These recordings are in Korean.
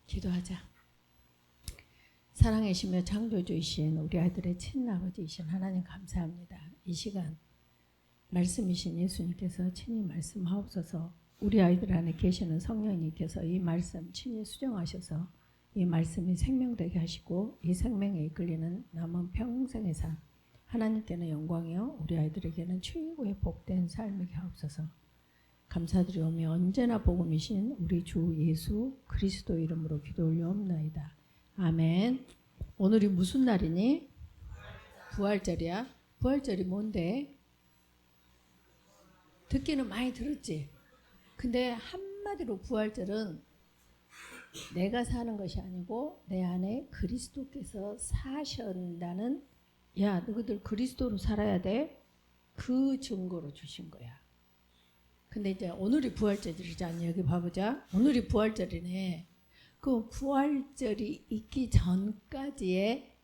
기도하자. 사랑이시며 창조주이신 우리 아이들의 친아버지이신 하나님 감사합니다. 이 시간 말씀이신 예수님께서 친히 말씀하옵소서. 우리 아이들 안에 계시는 성령님께서 이 말씀 친히 수정하셔서 이 말씀이 생명되게 하시고 이 생명에 이끌리는 남은 평생의 삶, 하나님께는 영광이요 우리 아이들에게는 최고의 복된 삶이게 하옵소서. 감사드리오며 언제나 복음이신 우리 주 예수 그리스도 이름으로 기도 올려옵나이다. 아멘. 오늘이 무슨 날이니? 부활절이야. 부활절이 뭔데? 듣기는 많이 들었지. 근데 한마디로 부활절은 내가 사는 것이 아니고 내 안에 그리스도께서 사신다는, 야 너희들 그리스도로 살아야 돼, 그 증거로 주신 거야. 근데 이제 오늘이 부활절이지 않니? 여기 봐보자. 오늘이 부활절이네. 그 부활절이 있기 전까지에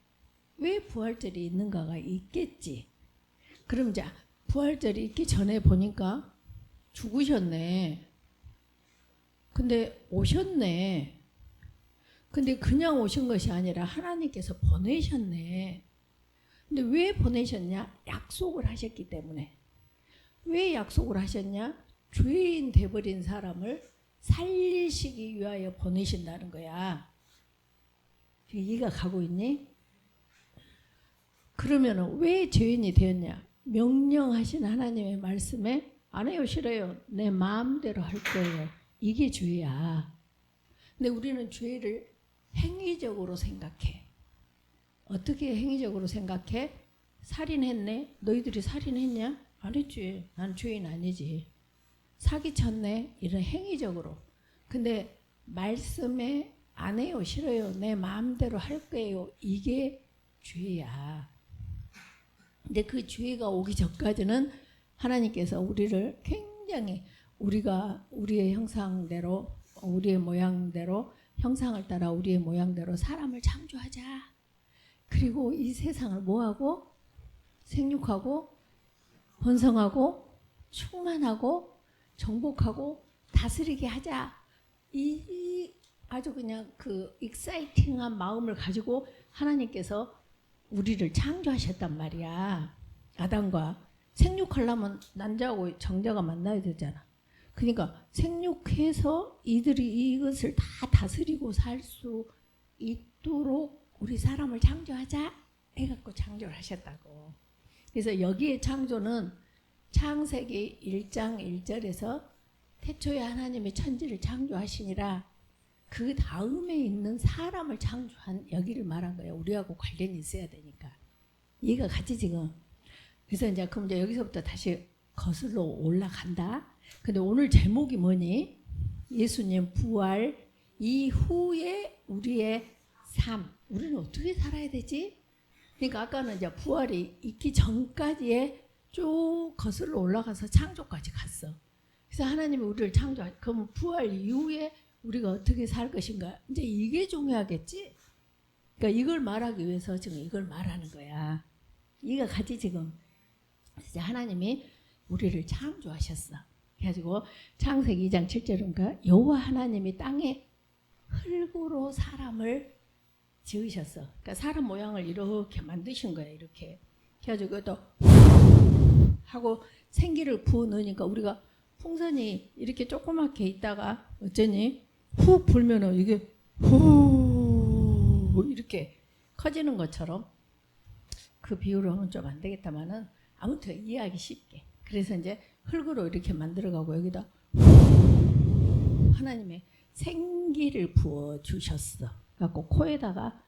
왜 부활절이 있는가가 있겠지. 그럼 이제 부활절이 있기 전에 보니까 죽으셨네. 근데 오셨네. 근데 그냥 오신 것이 아니라 하나님께서 보내셨네. 근데 왜 보내셨냐? 약속을 하셨기 때문에. 왜 약속을 하셨냐? 죄인 돼버린 사람을 살리시기 위하여 보내신다는 거야. 이해가 가고 있니? 그러면 왜 죄인이 되었냐? 명령하신 하나님의 말씀에 안 해요, 싫어요, 내 마음대로 할 거예요. 이게 죄야. 근데 우리는 죄를 행위적으로 생각해. 어떻게 행위적으로 생각해? 살인했네? 너희들이 살인했냐? 안 했지. 난 죄인 아니지. 사기쳤네? 이런 행위적으로. 근데 말씀에 안 해요, 싫어요, 내 마음대로 할 거예요. 이게 죄야. 근데 그 죄가 오기 전까지는 하나님께서 우리를 굉장히 우리가 우리의 형상대로, 우리의 모양대로, 형상을 따라 우리의 모양대로 사람을 창조하자. 그리고 이 세상을 뭐하고? 생육하고 번성하고 충만하고 정복하고 다스리게 하자. 이 아주 그냥 그 익사이팅한 마음을 가지고 하나님께서 우리를 창조하셨단 말이야. 아담과 생육하려면 남자하고 정자가 만나야 되잖아. 그러니까 생육해서 이들이 이것을 다 다스리고 살 수 있도록 우리 사람을 창조하자 해갖고 창조를 하셨다고. 그래서 여기에 창조는 창세기 1장 1절에서 태초에 하나님이 천지를 창조하시니라 그 다음에 있는 사람을 창조한 여기를 말한 거예요. 우리하고 관련이 있어야 되니까. 이해가 가지 지금? 그래서 이제 그럼 이제 여기서부터 다시 거슬러 올라간다. 근데 오늘 제목이 뭐니? 예수님 부활 이후에 우리의 삶. 우리는 어떻게 살아야 되지? 그러니까 아까는 이제 부활이 있기 전까지에 쭉 거슬러 올라가서 창조까지 갔어. 그래서 하나님이 우리를 창조하. 그럼 부활 이후에 우리가 어떻게 살 것인가? 이제 이게 중요하겠지. 그러니까 이걸 말하기 위해서 지금 이걸 말하는 거야. 이해가 가지 지금? 이제 하나님이 우리를 창조하셨어. 그래가지고 창세기 2장 7절인가? 여호와 하나님이 땅에 흙으로 사람을 지으셨어. 그러니까 사람 모양을 이렇게 만드신 거야. 이렇게. 그래가지고 또 하고 생기를 부어 넣으니까 우리가 풍선이 이렇게 조그맣게 있다가 어쩌니 훅 불면은 이게 후 이렇게 커지는 것처럼, 그 비유로 하면 좀 안 되겠다마는 아무튼 이해하기 쉽게. 그래서 이제 흙으로 이렇게 만들어가고 여기다 하나님의 생기를 부어 주셨어. 갖고 코에다가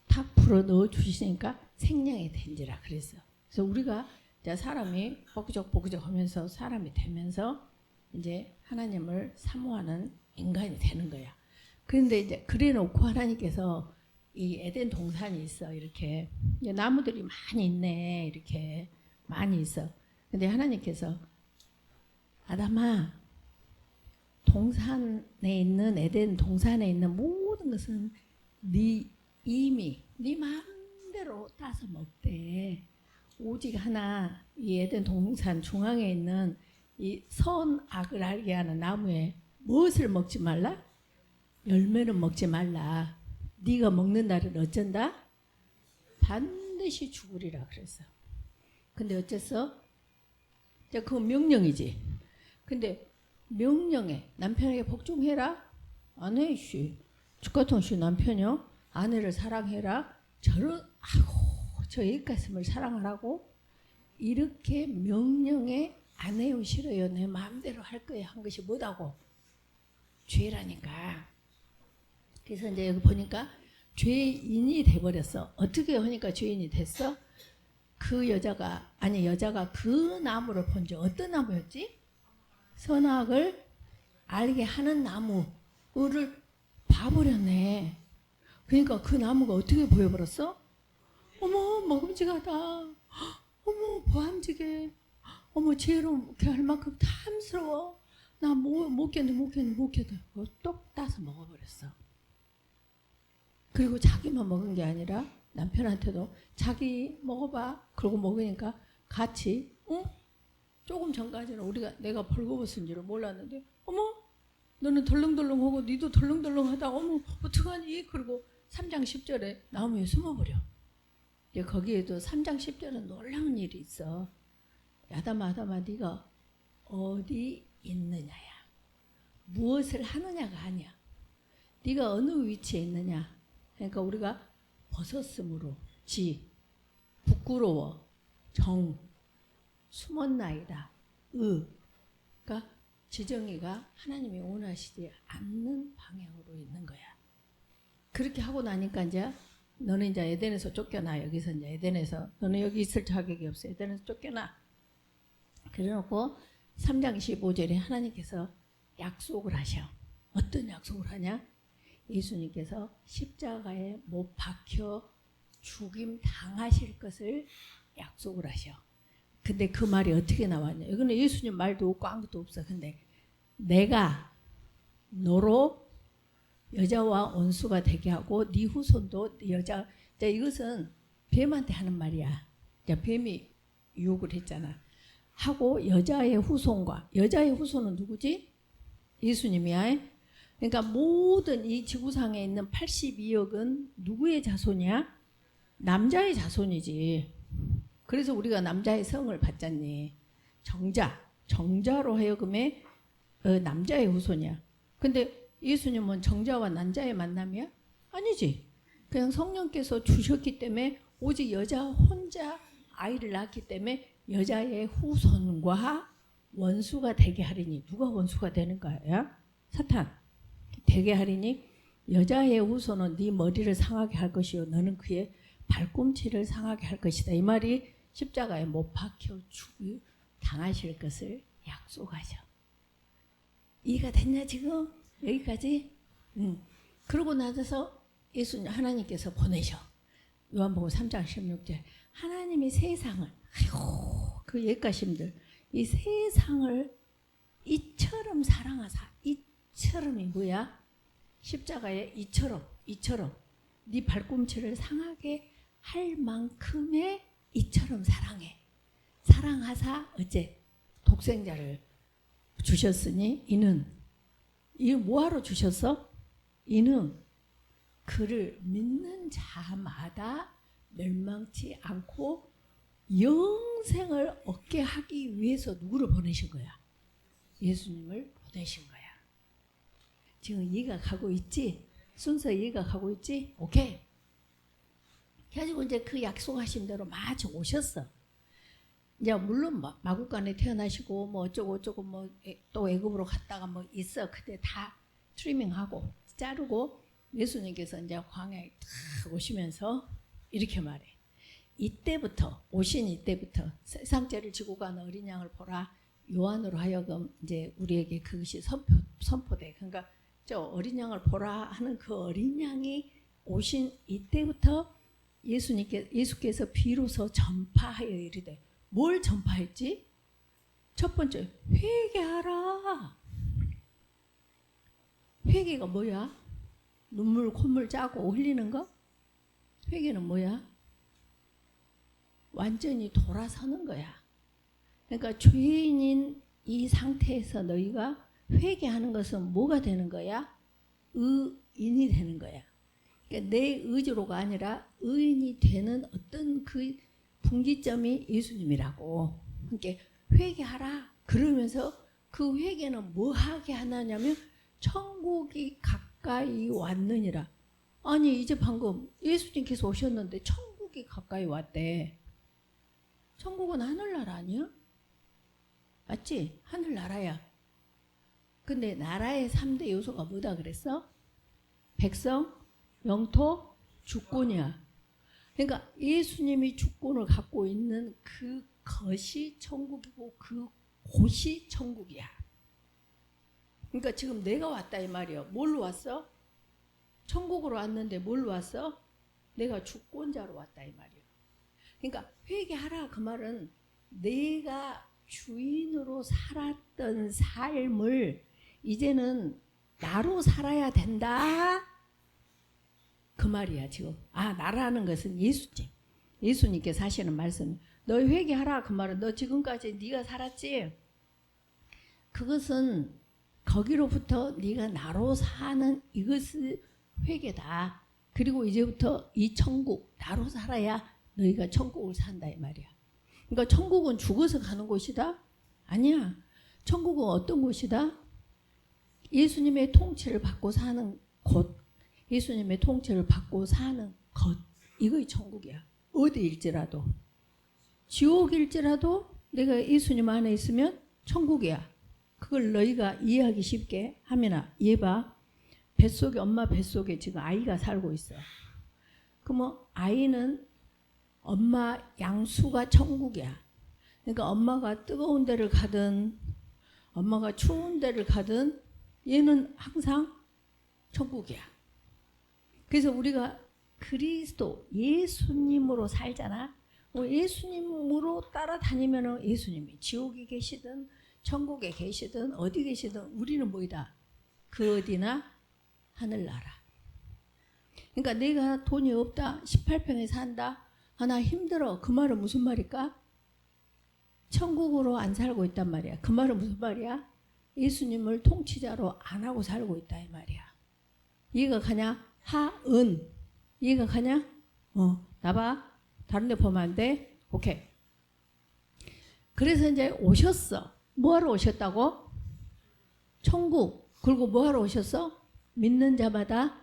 탁 불어 넣어 주시니까 생명이 된지라 그랬어. 그래서 우리가 이제 사람이 뽀그적뽀그적 하면서 사람이 되면서 이제 하나님을 사모하는 인간이 되는 거야. 그런데 이제 그래 놓고 하나님께서 이 에덴 동산이 있어. 이렇게 나무들이 많이 있네. 이렇게 많이 있어. 근데 하나님께서 아담아, 동산에 있는 에덴 동산에 있는 모든 것은 이미 네 마음대로 따서 먹되 오직 하나 이 에덴 동산 중앙에 있는 이 선악을 알게 하는 나무에 무엇을 먹지 말라? 열매는 먹지 말라. 네가 먹는 날은 어쩐다? 반드시 죽으리라 그랬어. 근데 어째서? 자, 그건 명령이지. 근데 명령에 남편에게 복종해라? 안 해, 씨. 죽같은 씨 남편이요? 아내를 사랑해라? 저 입가슴을 사랑하라고? 이렇게 명령에 안 해요, 싫어요, 내 마음대로 할 거야 한 것이 뭐다고? 죄라니까. 그래서 이제 여기 보니까 죄인이 돼버렸어. 어떻게 하니까 죄인이 됐어? 그 여자가 그 나무를 본지 어떤 나무였지? 선악을 알게 하는 나무를 봐버렸네. 그러니까 그 나무가 어떻게 보여버렸어? 어머 먹음직하다. 어머 보암직해. 어머 죄로 할 만큼 탐스러워. 나 못 견뎌. 그거 똑 따서 먹어버렸어. 그리고 자기만 먹은 게 아니라 남편한테도 자기 먹어봐. 그러고 먹으니까 같이 조금 전까지는 내가 벌거벗은 줄은 몰랐는데 어머 너는 덜렁덜렁하고 니도 덜렁덜렁하다. 어머 어떡하니? 그리고 3장 10절에 나무에 숨어버려. 거기에도 3장 10절은 놀라운 일이 있어. 아담아 네가 어디 있느냐야. 무엇을 하느냐가 아니야. 네가 어느 위치에 있느냐. 그러니까 우리가 벗었으므로 부끄러워 숨었나이다. 그러니까 지정이가 하나님이 원하시지 않는 방향으로 있는 거야. 그렇게 하고 나니까 이제 너는 이제 에덴에서 쫓겨나. 여기서 이제 에덴에서 너는 여기 있을 자격이 없어. 에덴에서 쫓겨나. 그래놓고 3장 15절에 하나님께서 약속을 하셔. 어떤 약속을 하냐? 예수님께서 십자가에 못 박혀 죽임 당하실 것을 약속을 하셔. 근데 그 말이 어떻게 나왔냐? 이거는 예수님 말도 없고 아무것도 없어. 근데 내가 너로 여자와 원수가 되게 하고 네 후손도 여자. 자, 이것은 뱀한테 하는 말이야. 자, 뱀이 유혹을 했잖아. 하고 여자의 후손은 누구지? 예수님이야. 그러니까 모든 이 지구상에 있는 82억은 누구의 자손이야? 남자의 자손이지. 그래서 우리가 남자의 성을 받잖니. 정자로 하여금에 남자의 후손이야. 근데 예수님은 정자와 난자의 만남이야? 아니지. 그냥 성령께서 주셨기 때문에 오직 여자 혼자 아이를 낳았기 때문에 여자의 후손과 원수가 되게 하리니. 누가 원수가 되는 거야? 사탄. 되게 하리니 여자의 후손은 네 머리를 상하게 할 것이요 너는 그의 발꿈치를 상하게 할 것이다. 이 말이 십자가에 못 박혀 죽이 당하실 것을 약속하셔. 이해가 됐냐 지금? 여기까지? 그러고 나서 예수님 하나님께서 보내셔. 요한복음 3장 16절. 하나님이 세상을 그 옛가심들 이 세상을 이처럼 사랑하사. 이처럼이 뭐야? 십자가에 이처럼 네 발꿈치를 상하게 할 만큼의 이처럼 사랑하사 어째 독생자를 주셨으니 이는 뭐하러 주셨어? 이는 그를 믿는 자마다 멸망치 않고 영생을 얻게 하기 위해서 누구를 보내신 거야? 예수님을 보내신 거야. 지금 이해가 가고 있지? 순서 이해가 가고 있지? 오케이. 그래가지고 이제 그 약속하신 대로 마치 오셨어. 이제 물론 마국간에 태어나시고 뭐 어쩌고 뭐 또 애굽으로 갔다가 뭐 있어. 그때 다 트리밍하고 자르고 예수님께서 이제 광야에 탁 오시면서 이렇게 말해. 오신 이때부터 세상죄를 지고 간 어린 양을 보라. 요한으로 하여금 이제 우리에게 그것이 선포돼. 그러니까 저 어린 양을 보라 하는 그 어린 양이 오신 이때부터 예수께서 비로소 전파하여 이르되. 뭘 전파했지? 첫 번째, 회개하라. 회개가 뭐야? 눈물 콧물 짜고 흘리는 거? 회개는 뭐야? 완전히 돌아서는 거야. 그러니까 죄인인 이 상태에서 너희가 회개하는 것은 뭐가 되는 거야? 의인이 되는 거야. 그러니까 내 의지로가 아니라 의인이 되는 어떤 그 분기점이 예수님이라고. 그러니까 회개하라. 그러면서 그 회개는 뭐 하게 하느냐면 천국이 가까이 왔느니라. 아니 이제 방금 예수님께서 오셨는데 천국이 가까이 왔대. 천국은 하늘나라 아니야? 맞지? 하늘나라야. 근데 나라의 3대 요소가 뭐다 그랬어? 백성, 영토, 주권이야. 그러니까 예수님이 주권을 갖고 있는 그것이 천국이고 그 곳이 천국이야. 그러니까 지금 내가 왔다 이 말이야. 뭘로 왔어? 천국으로 왔는데 뭘로 왔어? 내가 주권자로 왔다 이 말이야. 그러니까 회개하라 그 말은 내가 주인으로 살았던 삶을 이제는 나로 살아야 된다 그 말이야 지금. 아 나라는 것은 예수님. 예수님께서 하시는 말씀. 너 회개하라 그 말은 너 지금까지 네가 살았지. 그것은 거기로부터 네가 나로 사는 이것을 회개다. 그리고 이제부터 이 천국 나로 살아야 너희가 천국을 산다 이 말이야. 그러니까 천국은 죽어서 가는 곳이다? 아니야. 천국은 어떤 곳이다? 예수님의 통치를 받고 사는 곳. 예수님의 통치를 받고 사는 것. 이거이 천국이야. 어디일지라도. 지옥일지라도 내가 예수님 안에 있으면 천국이야. 그걸 너희가 이해하기 쉽게 하면아. 얘 봐. 뱃속에 엄마 뱃속에 지금 아이가 살고 있어. 그러면 아이는 엄마 양수가 천국이야. 그러니까 엄마가 뜨거운 데를 가든 엄마가 추운 데를 가든 얘는 항상 천국이야. 그래서 우리가 그리스도 예수님으로 살잖아. 예수님으로 따라다니면 예수님이 지옥에 계시든 천국에 계시든 어디 계시든 우리는 뭐이다? 그 어디나 하늘나라. 그러니까 내가 돈이 없다. 18평에 산다. 아, 나 힘들어. 그 말은 무슨 말일까? 천국으로 안 살고 있단 말이야. 그 말은 무슨 말이야? 예수님을 통치자로 안 하고 살고 있다 이 말이야. 이해가 가냐? 하은. 이해가 가냐? 나봐. 다른 데 보면 안 돼? 오케이. 그래서 이제 오셨어. 뭐하러 오셨다고? 천국. 그리고 뭐하러 오셨어? 믿는 자마다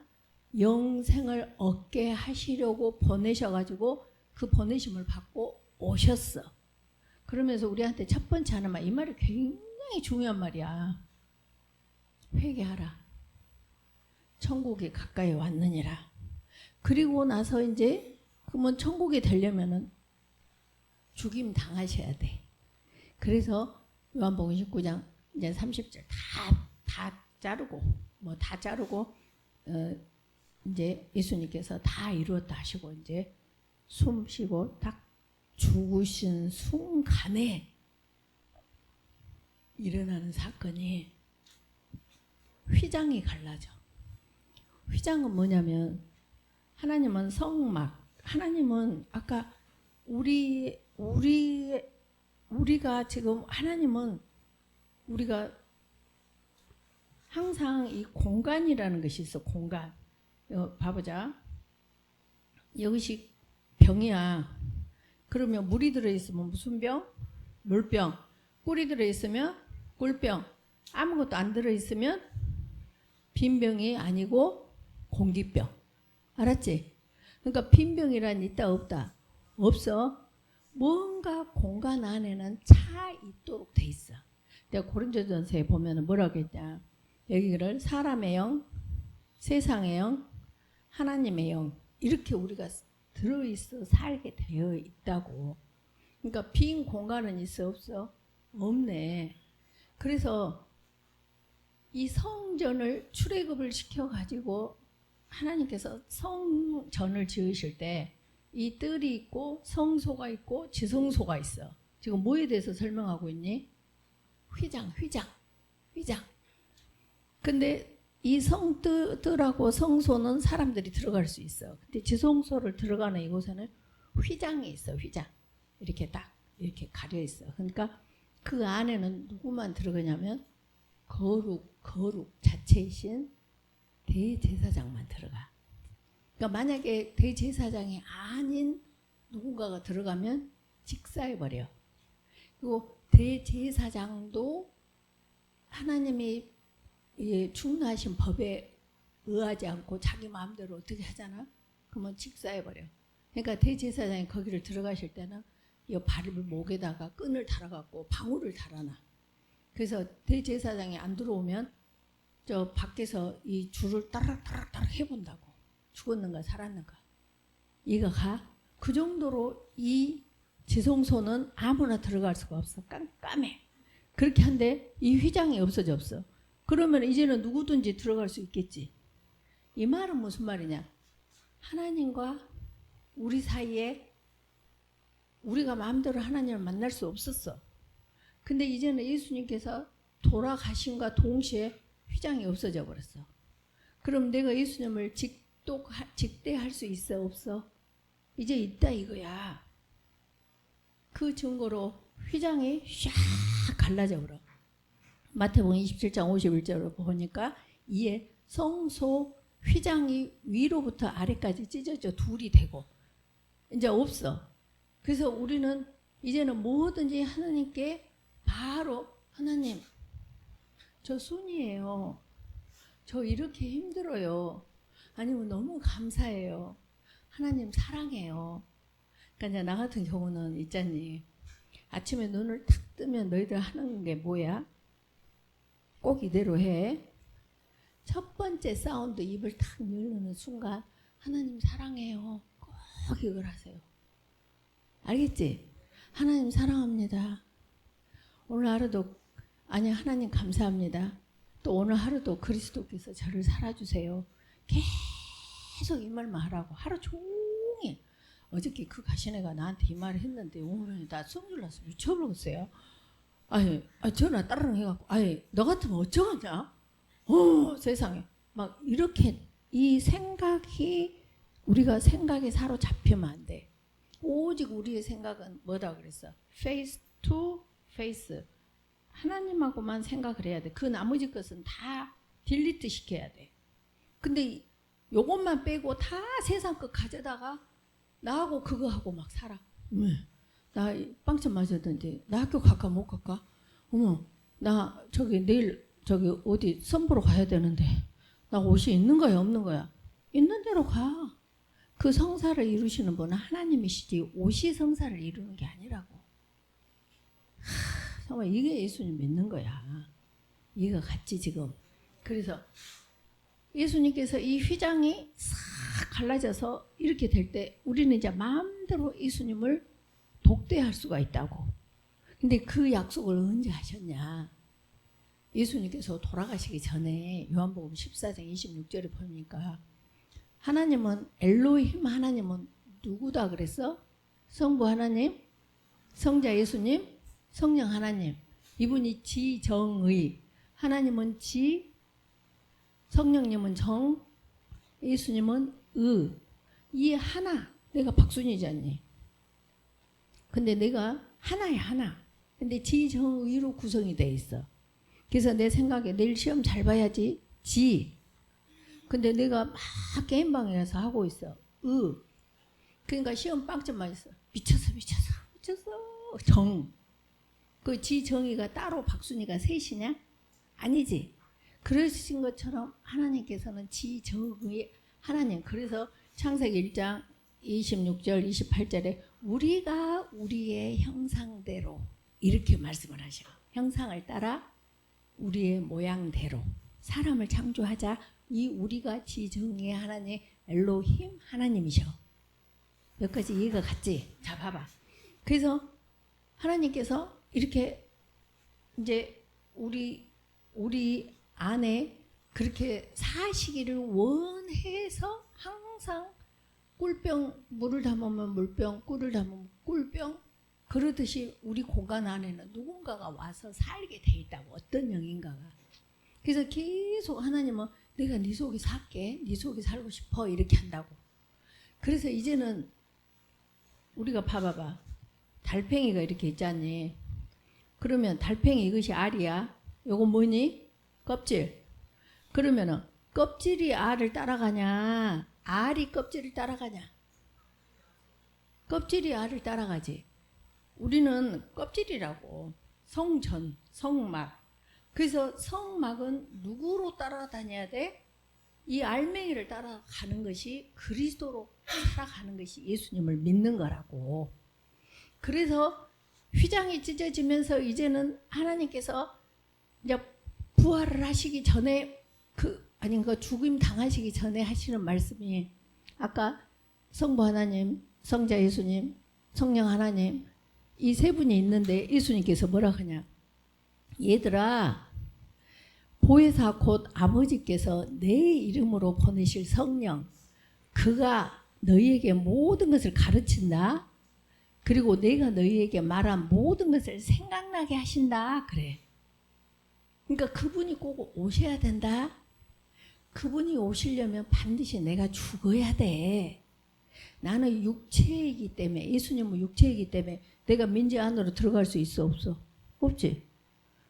영생을 얻게 하시려고 보내셔가지고 그 보내심을 받고 오셨어. 그러면서 우리한테 첫 번째 하는 말, 이 말이 굉장히 중요한 말이야. 회개하라. 천국이 가까이 왔느니라. 그리고 나서 이제 그러면 천국이 되려면은 죽임 당하셔야 돼. 그래서 요한복음 19장 이제 30절 다 자르고 뭐 다 자르고 이제 예수님께서 다 이루었다 하시고 이제 숨 쉬고 딱 죽으신 순간에 일어나는 사건이 휘장이 갈라져. 휘장은 뭐냐면 하나님은 성막, 하나님은 아까 우리가 지금 하나님은 우리가 항상 이 공간이라는 것이 있어. 공간. 봐보자. 이것이 병이야. 그러면 물이 들어있으면 무슨 병? 물병. 꿀이 들어있으면 꿀병. 아무것도 안 들어있으면 빈병이 아니고 공기병. 알았지? 그러니까 빈병이란 있다 없다? 없어. 뭔가 공간 안에는 차 있도록 돼 있어. 내가 고린도전서에 보면 뭐라고 했냐? 여기를 사람의 영, 세상의 영, 하나님의 영 이렇게 우리가 들어있어 살게 되어 있다고. 그러니까 빈 공간은 있어 없어? 없네. 그래서 이 성전을 출애굽을 시켜가지고 하나님께서 성전을 지으실 때 이 뜰이 있고 성소가 있고 지성소가 있어. 지금 뭐에 대해서 설명하고 있니? 휘장. 근데 이 성뜰하고 성소는 사람들이 들어갈 수 있어. 근데 지성소를 들어가는 이곳에는 휘장이 있어. 휘장. 이렇게 딱 이렇게 가려 있어. 그러니까 그 안에는 누구만 들어가냐면 거룩 자체이신 대제사장만 들어가. 그러니까 만약에 대제사장이 아닌 누군가가 들어가면 직사해버려. 그리고 대제사장도 하나님이 주문하신 법에 의하지 않고 자기 마음대로 어떻게 하잖아? 그러면 직사해버려. 그러니까 대제사장이 거기를 들어가실 때는 이 발을 목에다가 끈을 달아갖고 방울을 달아놔. 그래서 대제사장이 안 들어오면 저 밖에서 이 줄을 따락따락 해본다고. 죽었는가 살았는가. 이거 가. 그 정도로 이 지성소는 아무나 들어갈 수가 없어. 깜깜해. 그렇게 한데 이 휘장이 없어져 없어. 그러면 이제는 누구든지 들어갈 수 있겠지. 이 말은 무슨 말이냐. 하나님과 우리 사이에 우리가 마음대로 하나님을 만날 수 없었어. 근데 이제는 예수님께서 돌아가심과 동시에 휘장이 없어져 버렸어. 그럼 내가 예수님을 직대할 수 있어 없어? 이제 있다 이거야. 그 증거로 휘장이 샥 갈라져 버려. 마태복음 27장 51절로 보니까 이에 성소 휘장이 위로부터 아래까지 찢어져 둘이 되고 이제 없어. 그래서 우리는 이제는 뭐든지 하나님께 바로 하나님 저 순이에요. 저 이렇게 힘들어요. 아니면 너무 감사해요. 하나님 사랑해요. 그러니까 이제 나 같은 경우는 있잖니. 아침에 눈을 탁 뜨면 너희들 하는 게 뭐야? 꼭 이대로 해. 첫 번째 사운드 입을 탁 열는 순간 하나님 사랑해요. 꼭 이걸 하세요. 알겠지? 하나님 사랑합니다. 오늘 하루도 아니 하나님 감사합니다. 또 오늘 하루도 그리스도께서 저를 살아주세요. 계속 이 말만 하라고. 하루 종일. 어저께 그 가시네가 나한테 이 말을 했는데 오늘은 나 성질나서 미쳐버렸어요. 아니 전화 따르릉 해갖고 아니 너 같으면 어쩌겠냐? 세상에 막 이렇게 이 생각이 우리가 생각에 사로잡히면 안 돼. 오직 우리의 생각은 뭐다 그랬어? face to face. 하나님하고만 생각을 해야 돼. 그 나머지 것은 다 딜리트 시켜야 돼. 근데 요것만 빼고 다 세상 것 가져다가 나하고 그거 하고 막 살아. 나 빵점 맞았는데 나 학교 갈까 못 갈까? 어머 나 저기 내일 저기 어디 선보러 가야 되는데 나 옷이 있는 거야 없는 거야? 있는 대로 가. 그 성사를 이루시는 분은 하나님이시지 옷이 성사를 이루는 게 아니라고. 정말 이게 예수님 믿는 거야. 이거 같지 지금. 그래서 예수님께서 이 휘장이 싹 갈라져서 이렇게 될 때 우리는 이제 마음대로 예수님을 독대할 수가 있다고. 근데 그 약속을 언제 하셨냐. 예수님께서 돌아가시기 전에 요한복음 14장 26절에 보니까 하나님은 엘로힘 하나님은 누구다 그랬어? 성부 하나님, 성자 예수님, 성령 하나님. 이분이 지정의. 하나님은 지, 성령님은 정, 예수님은 의. 이 하나. 내가 박순이잖니. 근데 내가 하나야 하나. 근데 지정의로 구성이 돼 있어. 그래서 내 생각에 내일 시험 잘 봐야지. 지. 근데 내가 막 게임방에 가서 하고 있어. 의. 그러니까 시험 빵점 맞았어. 미쳤어. 정. 그 지정의가 따로 박순이가 셋이냐? 아니지. 그러신 것처럼 하나님께서는 지정의 하나님. 그래서 창세기 1장 26절 28절에 우리가 우리의 형상대로 이렇게 말씀을 하셔. 형상을 따라 우리의 모양대로 사람을 창조하자. 이 우리가 지정의 하나님 엘로힘 하나님이셔. 여기까지 이해가 갔지? 자 봐봐. 그래서 하나님께서 이렇게 이제 우리 안에 그렇게 사시기를 원해서 항상 꿀병 물을 담으면 물병, 꿀을 담으면 꿀병 그러듯이 우리 공간 안에는 누군가가 와서 살게 돼 있다고. 어떤 영인가가. 그래서 계속 하나님은 내가 네 속에 살게. 네 속에 살고 싶어. 이렇게 한다고. 그래서 이제는 우리가 봐봐봐. 달팽이가 이렇게 있잖니. 그러면 달팽이 이것이 알이야. 요거 뭐니? 껍질. 그러면은 껍질이 알을 따라가냐? 알이 껍질을 따라가냐? 껍질이 알을 따라가지. 우리는 껍질이라고. 성전, 성막. 그래서 성막은 누구로 따라다녀야 돼? 이 알맹이를 따라가는 것이 그리스도로 살아가는 것이 예수님을 믿는 거라고. 그래서 휘장이 찢어지면서 이제는 하나님께서 이제 부활을 하시기 전에 그 죽임 당하시기 전에 하시는 말씀이 아까 성부 하나님, 성자 예수님, 성령 하나님 이 세 분이 있는데 예수님께서 뭐라 하냐? 얘들아, 보혜사 곧 아버지께서 내 이름으로 보내실 성령, 그가 너희에게 모든 것을 가르친다. 그리고 내가 너희에게 말한 모든 것을 생각나게 하신다. 그래. 그러니까 그분이 꼭 오셔야 된다. 그분이 오시려면 반드시 내가 죽어야 돼. 나는 육체이기 때문에, 예수님은 육체이기 때문에 내가 민지 안으로 들어갈 수 있어, 없어? 없지.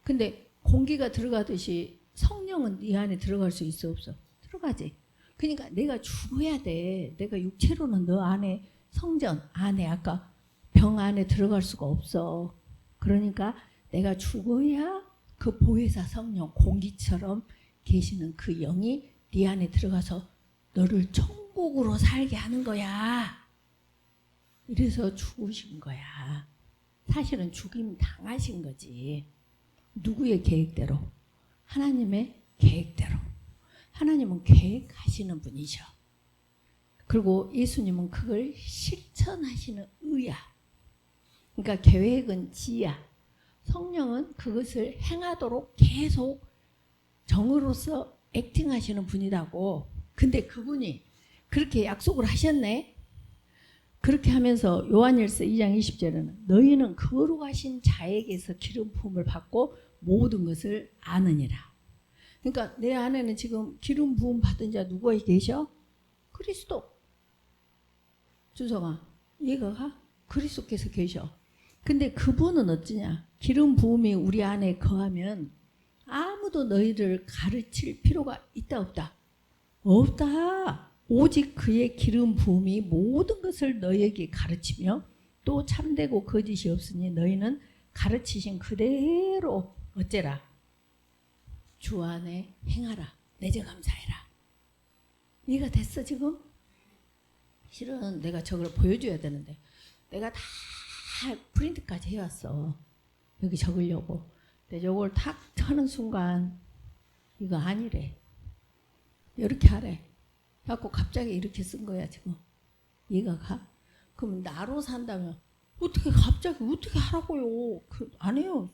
근데 공기가 들어가듯이 성령은 네 안에 들어갈 수 있어, 없어? 들어가지. 그러니까 내가 죽어야 돼. 내가 육체로는 너 안에 성전 안에 아까 병 안에 들어갈 수가 없어. 그러니까 내가 죽어야 그 보혜사 성령 공기처럼 계시는 그 영이 네 안에 들어가서 너를 천국으로 살게 하는 거야. 이래서 죽으신 거야. 사실은 죽임 당하신 거지. 누구의 계획대로? 하나님의 계획대로. 하나님은 계획하시는 분이셔. 그리고 예수님은 그걸 실천하시는 의야. 그러니까 계획은 지야. 성령은 그것을 행하도록 계속 정으로서 액팅하시는 분이라고. 근데 그분이 그렇게 약속을 하셨네. 그렇게 하면서 요한일서 2장 20절에는 너희는 거룩하신 자에게서 기름 부음을 받고 모든 것을 아느니라. 그러니까 내 안에는 지금 기름 부음 받은 자 누가 계셔? 그리스도. 준성아, 이해가 가? 그리스도께서 계셔. 근데 그분은 어찌냐? 기름 부음이 우리 안에 거하면 아무도 너희를 가르칠 필요가 있다 없다? 없다. 오직 그의 기름 부음이 모든 것을 너희에게 가르치며 또 참되고 거짓이 없으니 너희는 가르치신 그대로 어째라? 주 안에 행하라. 내재 감사해라. 이해가 됐어 지금? 실은 내가 저걸 보여줘야 되는데 내가 다 프린트까지 해왔어. 여기 적으려고. 근데 이걸 탁 하는 순간 이거 아니래. 이렇게 하래. 그래갖고 갑자기 이렇게 쓴 거야 지금. 이해가 가? 그럼 나로 산다면 어떻게 갑자기 어떻게 하라고요? 안 해요.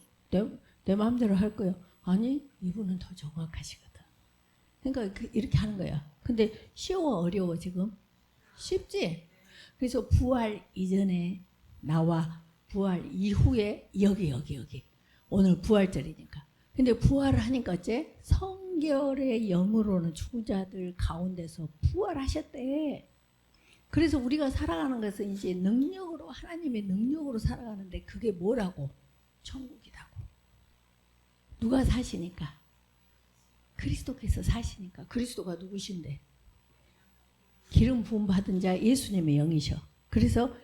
내 마음대로 할 거예요. 아니 이분은 더 정확하시거든. 그러니까 이렇게 하는 거야. 근데 쉬워 어려워 지금? 쉽지? 그래서 부활 이전에 나와 부활 이후에 여기 오늘 부활절이니까. 근데 부활을 하니까 어째? 성결의 영으로는 죽은 자들 가운데서 부활하셨대. 그래서 우리가 살아가는 것은 이제 능력으로 하나님의 능력으로 살아가는데 그게 뭐라고? 천국이라고. 누가 사시니까? 그리스도께서 사시니까. 그리스도가 누구신데? 기름 부음 받은 자 예수님의 영이셔. 그래서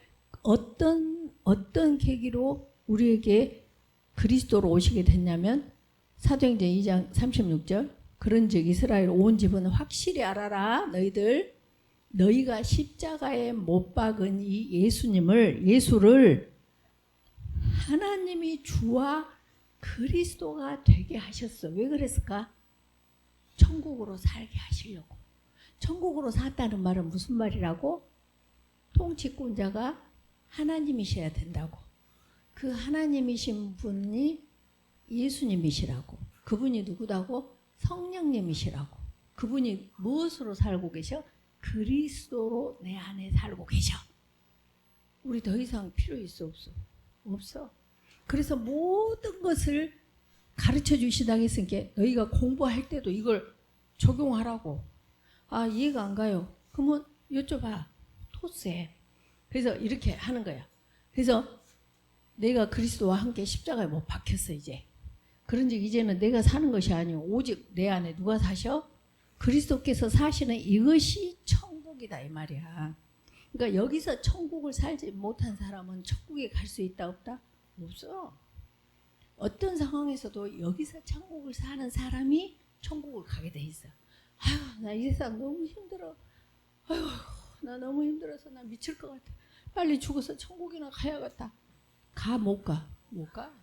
어떤 계기로 우리에게 그리스도로 오시게 됐냐면 사도행전 2장 36절 그런즉 이스라엘 온 집은 확실히 알아라. 너희가 십자가에 못 박은 이 예수를 하나님이 주와 그리스도가 되게 하셨어. 왜 그랬을까? 천국으로 살게 하시려고. 천국으로 살다는 말은 무슨 말이라고? 통치권자가 하나님이셔야 된다고. 그 하나님이신 분이 예수님이시라고. 그분이 누구다고? 성령님이시라고. 그분이 무엇으로 살고 계셔? 그리스도로 내 안에 살고 계셔. 우리 더 이상 필요 있어 없어? 없어. 그래서 모든 것을 가르쳐 주시다고 했으니까 너희가 공부할 때도 이걸 적용하라고. 아 이해가 안 가요. 그러면 여쭤봐. 토스해. 그래서 이렇게 하는 거야. 그래서 내가 그리스도와 함께 십자가에 못 박혔어 이제. 그런즉 이제는 내가 사는 것이 아니오. 오직 내 안에 누가 사셔? 그리스도께서 사시는 이것이 천국이다 이 말이야. 그러니까 여기서 천국을 살지 못한 사람은 천국에 갈 수 있다 없다? 없어. 어떤 상황에서도 여기서 천국을 사는 사람이 천국을 가게 돼 있어. 아휴, 나 이 세상 너무 힘들어. 아휴, 나 너무 힘들어서 나 미칠 것 같아. 빨리 죽어서 천국이나 가야겠다. 가, 못 가? 못 가.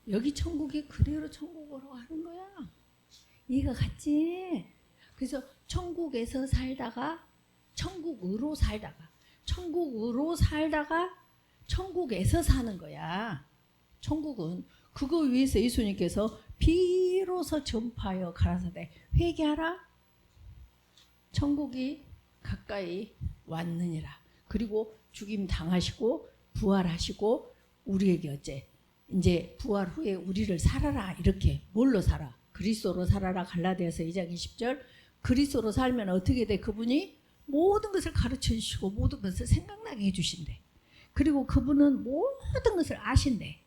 여기 천국이 그대로 천국으로 가는 거야. 이해가 갔지? 그래서 천국에서 살다가 천국으로 살다가 천국으로 살다가 천국에서 사는 거야. 천국은 그거 위해서 예수님께서 비로소 전파하여 가라사대 회개하라. 천국이 가까이 왔느니라. 그리고 죽임 당하시고 부활하시고 우리에게 어째 이제 부활 후에 우리를 살아라. 이렇게 뭘로 살아? 그리스도로 살아라. 갈라디아서 2장 20절. 그리스도로 살면 어떻게 돼? 그분이 모든 것을 가르쳐 주시고 모든 것을 생각나게 해주신대. 그리고 그분은 모든 것을 아신대.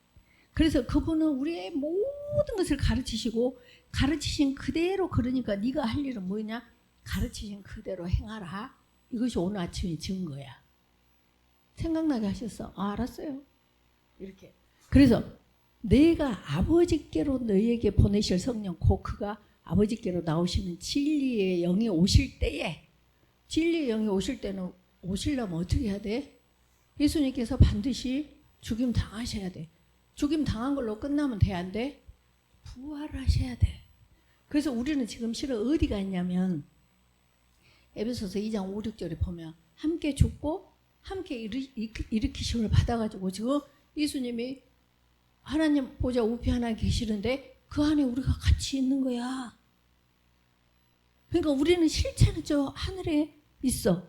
그래서 그분은 우리의 모든 것을 가르치시고 가르치신 그대로, 그러니까 네가 할 일은 뭐냐? 가르치신 그대로 행하라. 이것이 오늘 아침에 증거야. 생각나게 하셨어. 아, 알았어요. 이렇게. 그래서 내가 아버지께로 너희에게 보내실 성령, 곧 그가 아버지께로 나오시는 진리의 영이 오실 때에, 진리의 영이 오실 때는 오시려면 어떻게 해야 돼? 예수님께서 반드시 죽임 당하셔야 돼. 죽임 당한 걸로 끝나면 돼, 안 돼? 부활하셔야 돼. 그래서 우리는 지금 실은 어디가 있냐면 에베소서 2장 5, 6절에 보면 함께 죽고 함께 일으키심을 받아가지고 지금 예수님이 하나님 보좌 우편에 하나 계시는데 그 안에 우리가 같이 있는 거야. 그러니까 우리는 실체는 저 하늘에 있어.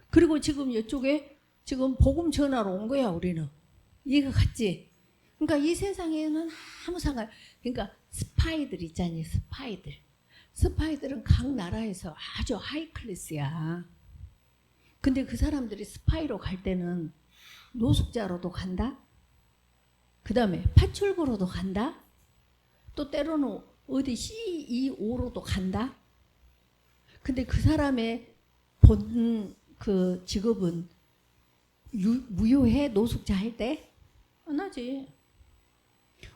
그리고 지금 이쪽에 지금 복음 전하러 온 거야, 우리는. 이해가 갔지? 그러니까 이 세상에는 아무 상관, 그러니까 스파이들 있잖니, 스파이들. 스파이들은 각 나라에서 아주 하이 클래스야. 근데 그 사람들이 스파이로 갈 때는 노숙자로도 간다? 그 다음에 파출부로도 간다? 또 때로는 어디 CEO로도 간다? 근데 그 사람의 본 그 직업은 무효해? 노숙자 할 때? 안 하지.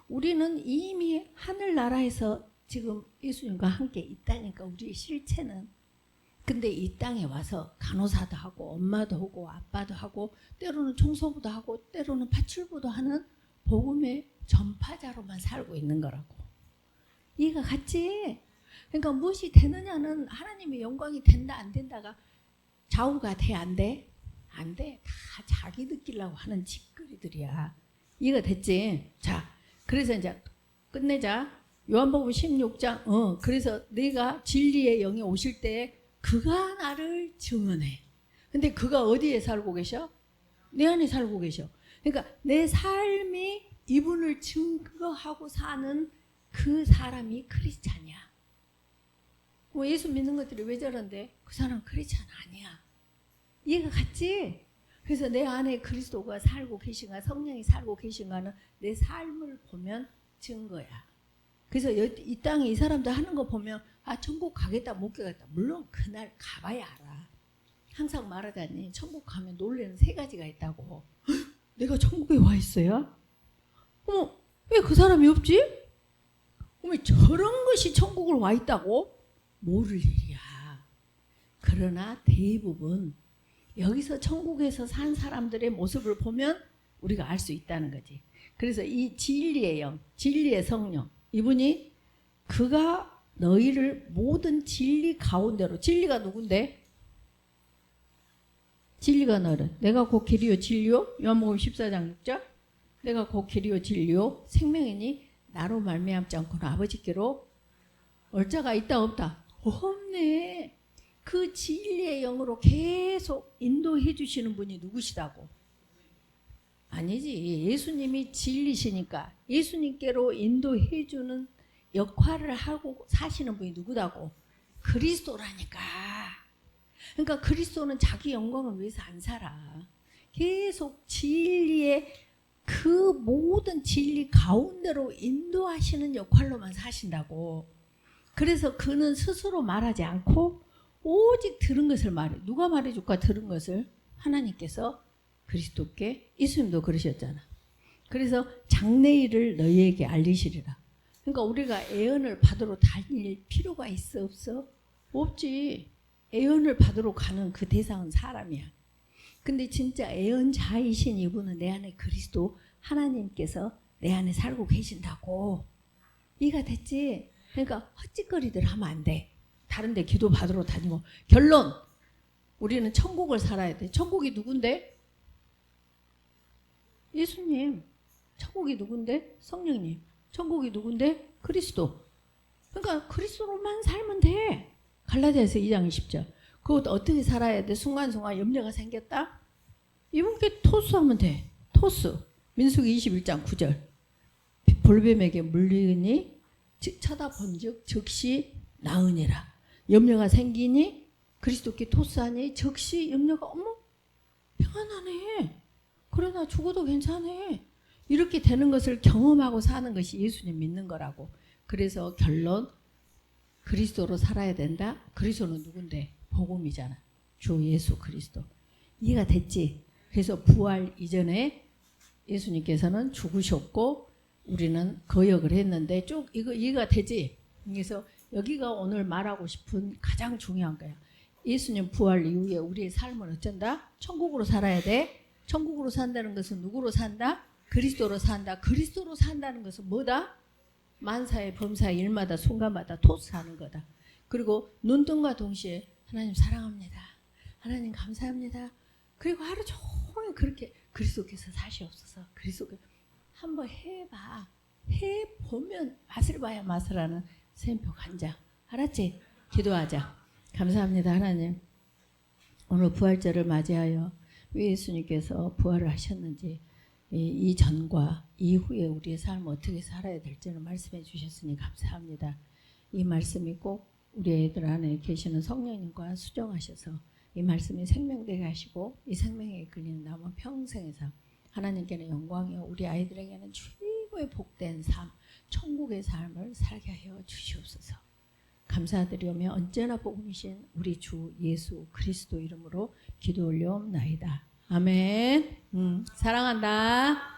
우리는 이미 하늘나라에서 지금 예수님과 함께 있다니까, 우리의 실체는. 근데 이 땅에 와서 간호사도 하고 엄마도 하고 아빠도 하고 때로는 청소부도 하고 때로는 파출부도 하는 복음의 전파자로만 살고 있는 거라고. 이해가 갔지? 그러니까 무엇이 되느냐는 하나님의 영광이 된다 안 된다가 좌우가 돼 안 돼? 안 돼. 다 자기 느끼려고 하는 짓거리들이야. 이해가 됐지? 자, 그래서 이제 끝내자. 요한복음 16장. 그래서 내가 진리의 영이 오실 때 그가 나를 증언해. 근데 그가 어디에 살고 계셔? 내 안에 살고 계셔. 그러니까 내 삶이 이분을 증거하고 사는 그 사람이 크리스찬이야. 뭐 예수 믿는 것들이 왜 저런데? 그 사람 크리스찬 아니야. 이해가 갔지? 그래서 내 안에 그리스도가 살고 계신가, 성령이 살고 계신가는 내 삶을 보면 증거야. 그래서 이 땅에 이 사람들 하는 거 보면 아, 천국 가겠다 못 가겠다. 물론 그날 가봐야 알아. 항상 말하자니 천국 가면 놀라는 세 가지가 있다고. 내가 천국에 와 있어요? 어머, 왜 그 사람이 없지? 어머, 저런 것이 천국을 와 있다고? 모를 일이야. 그러나 대부분 여기서 천국에서 산 사람들의 모습을 보면 우리가 알 수 있다는 거지. 그래서 이 진리의 영, 진리의 성령, 이분이 그가 너희를 모든 진리 가운데로, 진리가 누군데? 진리가 너를, 내가 곧 길이요 진리요, 요한복음 14장 6절, 내가 곧 길이요 진리요 생명이니 나로 말미암지 않고는 아버지께로 올 자가 있다 없다? 없네. 그 진리의 영으로 계속 인도해 주시는 분이 누구시다고? 아니지. 예수님이 진리시니까 예수님께로 인도해 주는 역할을 하고 사시는 분이 누구다고? 그리스도라니까. 그러니까 그리스도는 자기 영광을 위해서 안 살아. 계속 진리의 그 모든 진리 가운데로 인도하시는 역할로만 사신다고. 그래서 그는 스스로 말하지 않고 오직 들은 것을 말해. 누가 말해줄까? 들은 것을 하나님께서 그리스도께. 예수님도 그러셨잖아. 그래서 장래일을 너희에게 알리시리라. 그러니까 우리가 애언을 받으러 다닐 필요가 있어 없어? 없지. 애언을 받으러 가는 그 대상은 사람이야. 근데 진짜 애언자이신 이분은 내 안에 그리스도 하나님께서 내 안에 살고 계신다고. 이해가 됐지? 그러니까 헛짓거리들 하면 안 돼. 다른 데 기도 받으러 다니고. 결론, 우리는 천국을 살아야 돼. 천국이 누군데? 예수님. 천국이 누군데? 성령님. 천국이 누군데? 그리스도. 그러니까 그리스도로만 살면 돼. 갈라디아서 2장 10절. 그것도 어떻게 살아야 돼? 순간순간 염려가 생겼다? 이분께 토스하면 돼. 토스. 민수기 21장 9절. 볼뱀에게 물리니 쳐다본 즉 즉시 나으니라. 염려가 생기니 그리스도께 토스하니 즉시 염려가 어머 평안하네. 그래 나 죽어도 괜찮아. 이렇게 되는 것을 경험하고 사는 것이 예수님 믿는 거라고. 그래서 결론, 그리스도로 살아야 된다. 그리스도는 누군데? 복음이잖아. 주 예수 그리스도. 이해가 됐지? 그래서 부활 이전에 예수님께서는 죽으셨고 우리는 거역을 했는데 쭉 이거 이해가 되지? 그래서 여기가 오늘 말하고 싶은 가장 중요한 거야. 예수님 부활 이후에 우리의 삶은 어쩐다? 천국으로 살아야 돼. 천국으로 산다는 것은 누구로 산다? 그리스도로 산다. 그리스도로 산다는 것은 뭐다? 만사의 범사의 일마다 순간마다 토스하는 거다. 그리고 눈뜬과 동시에 하나님 사랑합니다. 하나님 감사합니다. 그리고 하루 종일 그렇게 그리스도께서 사시옵소서. 그리스도께서 한번 해봐. 해보면 맛을 봐야 맛을 하는 샘표 간장. 알았지? 기도하자. 감사합니다 하나님. 오늘 부활절을 맞이하여 왜 예수님께서 부활을 하셨는지 이전과 이후에 우리의 삶을 어떻게 살아야 될지를 말씀해 주셨으니 감사합니다. 이 말씀이 꼭 우리 애들 안에 계시는 성령님과 수정하셔서 이 말씀이 생명되게 하시고 이 생명에 이끌리는 남은 평생의 삶, 하나님께는 영광이요 우리 아이들에게는 최고의 복된 삶, 천국의 삶을 살게 하여 주시옵소서. 감사드리오며 언제나 복음이신 우리 주 예수 그리스도 이름으로 기도 올려옵나이다. 아멘. 사랑한다.